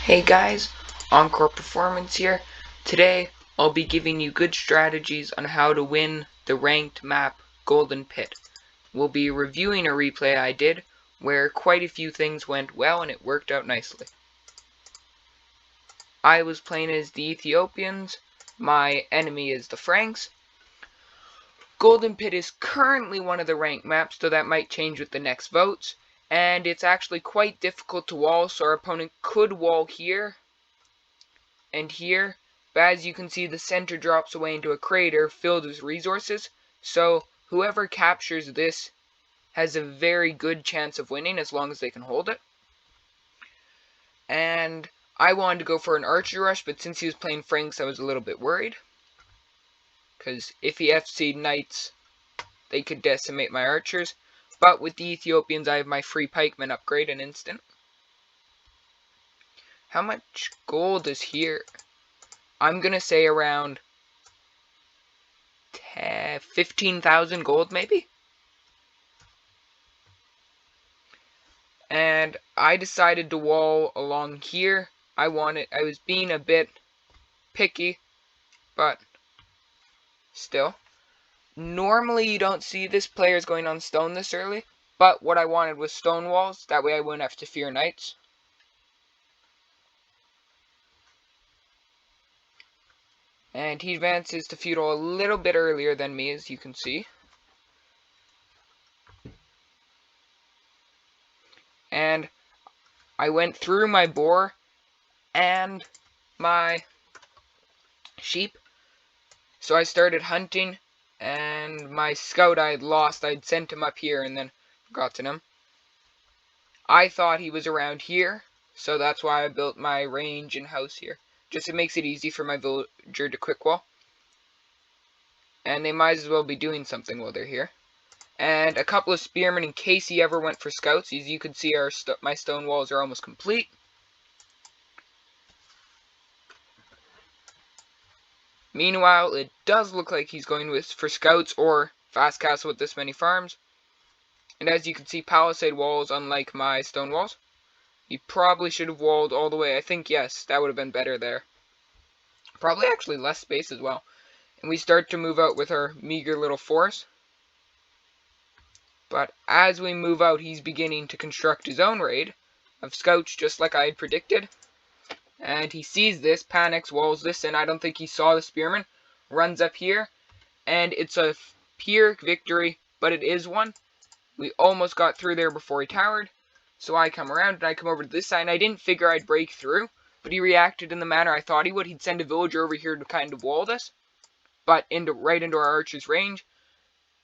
Hey guys, Encore Performance here. Today, I'll be giving you good strategies on how to win the ranked map Golden Pit. We'll be reviewing a replay I did where quite a few things went well and it worked out nicely. I was playing as the Ethiopians, my enemy is the Franks. Golden Pit is currently one of the ranked maps, so that might change with the next votes. And it's actually quite difficult to wall, so our opponent could wall here and here, but as you can see, the center drops away into a crater filled with resources, so whoever captures this has a very good chance of winning as long as they can hold it. And I wanted to go for an archer rush, but since he was playing Franks, I was a little bit worried, because if he FC'd knights, they could decimate my archers. But with the Ethiopians, I have my free pikemen upgrade an instant. How much gold is here? I'm gonna say around 15,000 gold maybe? And I decided to wall along here. I was being a bit picky, but still. Normally you don't see this players going on stone this early, but what I wanted was stone walls, that way I wouldn't have to fear knights. And he advances to Feudal a little bit earlier than me, as you can see. And I went through my boar and my sheep, so I started hunting, and my scout I had lost. I'd sent him up here and then forgotten him. I thought he was around here, so that's why I built my range and house here. Just it makes it easy for my villager to quick wall. And they might as well be doing something while they're here. And a couple of spearmen in case he ever went for scouts. As you can see, my stone walls are almost complete. Meanwhile, it does look like he's going for scouts or fast castle with this many farms. And as you can see, palisade walls, unlike my stone walls. He probably should have walled all the way. I think, yes, that would have been better there. Probably actually less space as well. And we start to move out with our meager little force. But as we move out, he's beginning to construct his own raid of scouts, just like I had predicted. And he sees this, panics, walls this, and I don't think he saw the spearman. Runs up here, and it's a pyrrhic victory, but it is one. We almost got through there before he towered. So I come around, and I come over to this side, and I didn't figure I'd break through, but he reacted in the manner I thought he would. He'd send a villager over here to kind of wall this, but right into our archer's range.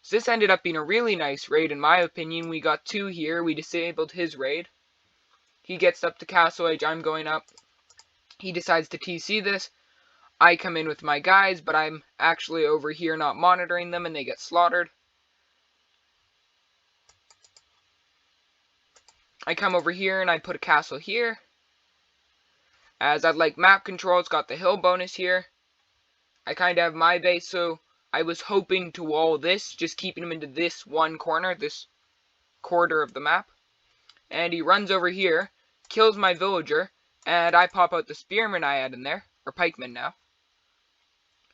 So this ended up being a really nice raid, in my opinion. We got 2 here. We disabled his raid. He gets up to Castle Age. I'm going up. He decides to TC this. I come in with my guys, but I'm actually over here not monitoring them, and they get slaughtered. I come over here, and I put a castle here. As I'd like map control, it's got the hill bonus here. I kind of have my base, so I was hoping to wall this, just keeping him into this one corner, this quarter of the map. And he runs over here, kills my villager, and I pop out the spearman I had in there, or pikeman now.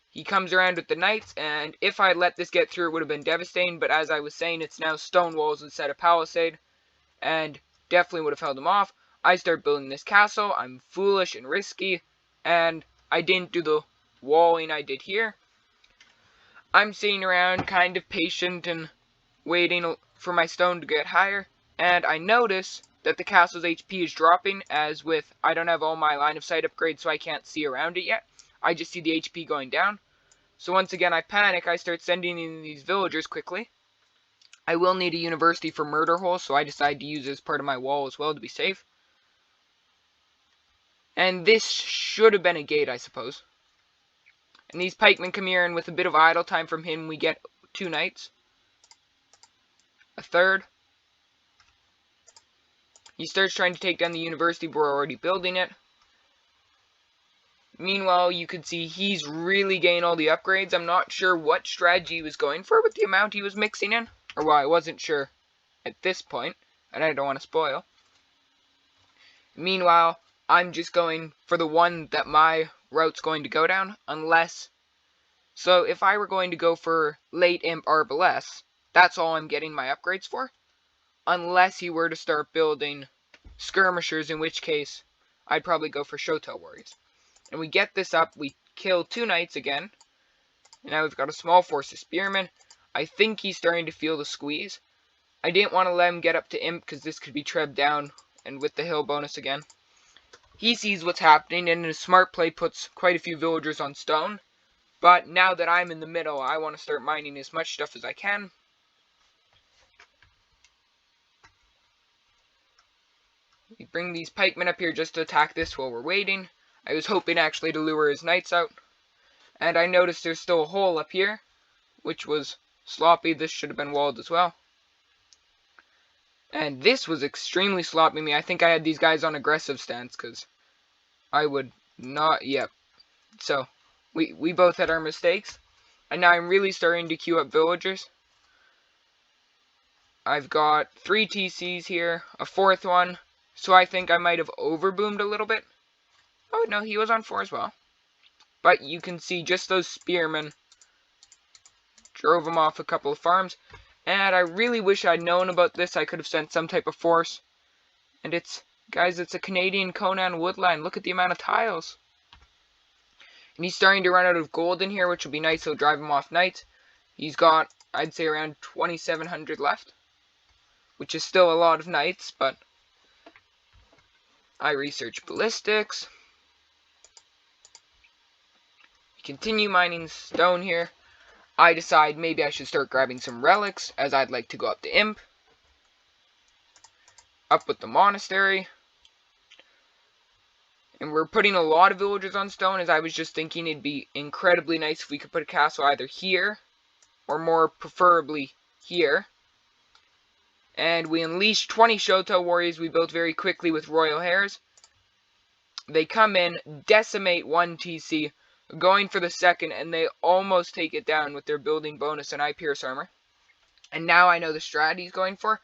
He comes around with the knights, and if I let this get through, it would have been devastating, but as I was saying, it's now stone walls instead of palisade, and definitely would have held him off. I start building this castle. I'm foolish and risky, and I didn't do the walling I did here. I'm sitting around kind of patient and waiting for my stone to get higher, and I notice that the castle's HP is dropping, as with I don't have all my line of sight upgrades, so I can't see around it yet. I just see the HP going down. So once again I panic. I start sending in these villagers quickly. I will need a university for murder holes, so I decide to use it as part of my wall as well to be safe. And this should have been a gate, I suppose. And these pikemen come here, and with a bit of idle time from him, we get 2 knights. A third. He starts trying to take down the university, but we're already building it. Meanwhile, you could see he's really getting all the upgrades. I'm not sure what strategy he was going for with the amount he was mixing in. Or, well, I wasn't sure at this point, and I don't want to spoil. Meanwhile, I'm just going for the one that my route's going to go down, unless... So if I were going to go for late imp arbalest, that's all I'm getting my upgrades for. Unless he were to start building skirmishers, in which case I'd probably go for Shotel warriors. And we get this up, we kill 2 knights again. And now we've got a small force of spearmen. I think he's starting to feel the squeeze. I didn't want to let him get up to imp because this could be trebbed down, and with the hill bonus again. He sees what's happening and in a smart play puts quite a few villagers on stone. But now that I'm in the middle, I want to start mining as much stuff as I can. We bring these pikemen up here just to attack this while we're waiting. I was hoping actually to lure his knights out. And I noticed there's still a hole up here, which was sloppy. This should have been walled as well. And this was extremely sloppy me. I think I had these guys on aggressive stance, because I would not... Yep. So, we both had our mistakes. And now I'm really starting to queue up villagers. I've got 3 TCs here, a 4th one. So I think I might have overboomed a little bit. Oh, no, he was on 4 as well. But you can see just those spearmen drove him off a couple of farms. And I really wish I'd known about this. I could have sent some type of force. And it's, guys, it's a Canadian Conan woodline. Look at the amount of tiles. And he's starting to run out of gold in here, which will be nice. He'll drive him off knights. He's got, I'd say, around 2,700 left. Which is still a lot of knights, but I research ballistics. Continue mining stone here. I decide maybe I should start grabbing some relics, as I'd like to go up to imp. Up with the monastery. And we're putting a lot of villagers on stone, as I was just thinking it'd be incredibly nice if we could put a castle either here, or more preferably here. And we unleashed 20 Shotel warriors we built very quickly with royal hairs. They come in, decimate 1 TC, going for the 2nd, and they almost take it down with their building bonus and eye pierce armor. And now I know the strat he's going for.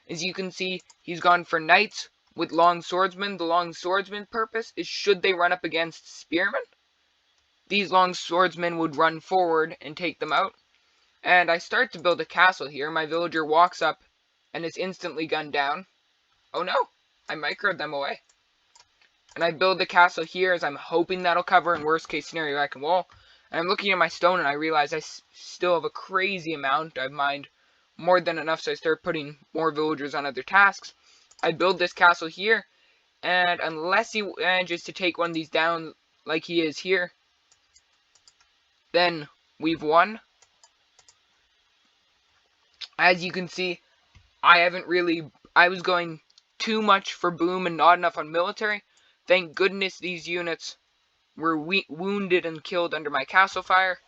As you can see, he's gone for knights with long swordsmen. The long swordsman purpose is should they run up against spearmen, these long swordsmen would run forward and take them out. And I start to build a castle here. My villager walks up and is instantly gunned down. Oh no, I microed them away. And I build the castle here as I'm hoping that'll cover. In worst case scenario, I can wall. And I'm looking at my stone and I realize I still have a crazy amount. I've mined more than enough, so I start putting more villagers on other tasks. I build this castle here, and unless he manages to take one of these down like he is here, then we've won. As you can see, I was going too much for boom and not enough on military. Thank goodness these units were wounded and killed under my castle fire.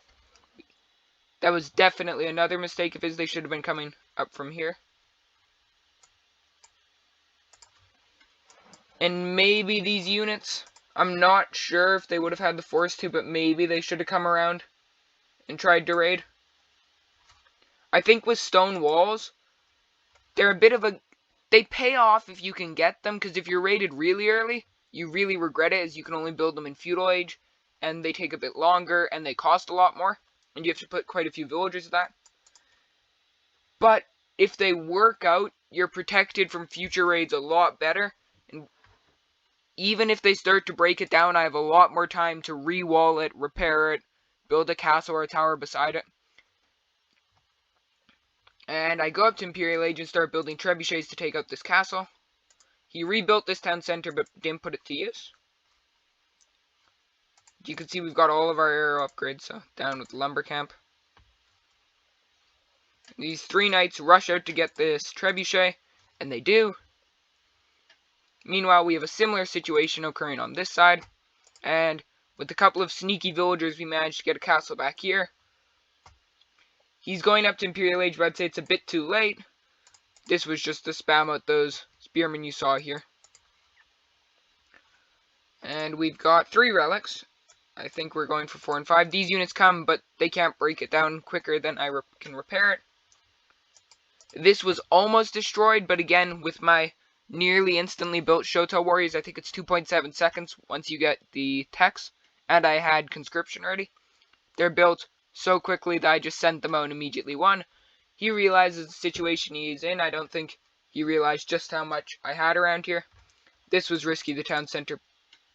That was definitely another mistake of his. They should have been coming up from here. And maybe these units, I'm not sure if they would have had the force to, but maybe they should have come around and tried to raid. I think with stone walls, they're a bit of a... They pay off if you can get them, because if you're raided really early, you really regret it, as you can only build them in Feudal Age, and they take a bit longer, and they cost a lot more, and you have to put quite a few villagers of that. But if they work out, you're protected from future raids a lot better, and even if they start to break it down, I have a lot more time to re-wall it, repair it, build a castle or a tower beside it. And I go up to Imperial Age and start building trebuchets to take out this castle. He rebuilt this town center, but didn't put it to use. You can see we've got all of our arrow upgrades, so down with the lumber camp. These 3 knights rush out to get this trebuchet, and they do. Meanwhile, we have a similar situation occurring on this side, and with a couple of sneaky villagers, we managed to get a castle back here. He's going up to Imperial Age, but I'd say it's a bit too late. This was just to spam out those spearmen you saw here. And we've got 3 relics. I think we're going for 4 and 5. These units come, but they can't break it down quicker than I can repair it. This was almost destroyed, but again, with my nearly instantly built Shoto Warriors. I think it's 2.7 seconds once you get the text. And I had conscription ready. They're built so quickly that I just sent them out and immediately won. He realizes the situation he's in. I don't think he realized just how much I had around here. This was risky. The town center...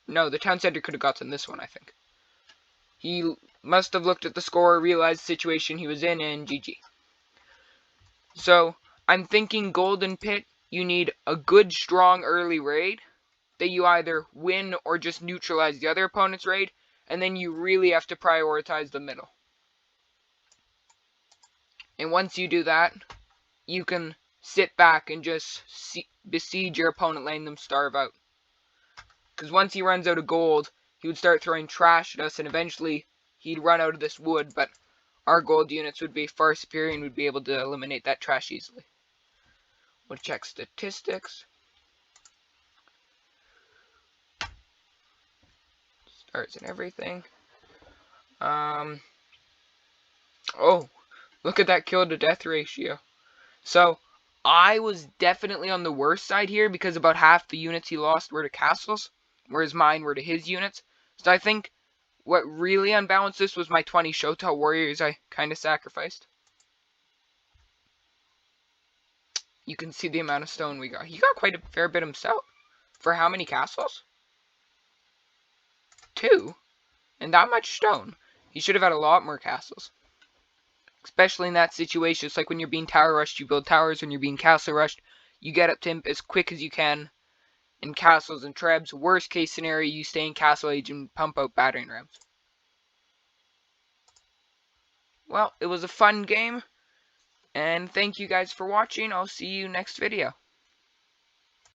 No, the town center could have gotten this one, I think. He must have looked at the score, realized the situation he was in, and GG. So, I'm thinking Golden Pit, you need a good, strong early raid that you either win or just neutralize the other opponent's raid, and then you really have to prioritize the middle. And once you do that, you can sit back and just besiege your opponent, letting them starve out. Because once he runs out of gold, he would start throwing trash at us, and eventually he'd run out of this wood, but our gold units would be far superior and would be able to eliminate that trash easily. We'll check statistics. Starts and everything. Oh, look at that kill to death ratio. So, I was definitely on the worst side here because about half the units he lost were to castles, whereas mine were to his units. So I think what really unbalanced this was my 20 Shoto Warriors I kind of sacrificed. You can see the amount of stone we got. He got quite a fair bit himself. For how many castles? 2. And that much stone. He should have had a lot more castles. Especially in that situation. It's like when you're being tower rushed, you build towers. When you're being castle rushed, you get up to him as quick as you can. In castles and trebs, worst case scenario, you stay in castle age and pump out battering rams. Well, it was a fun game. And thank you guys for watching. I'll see you next video.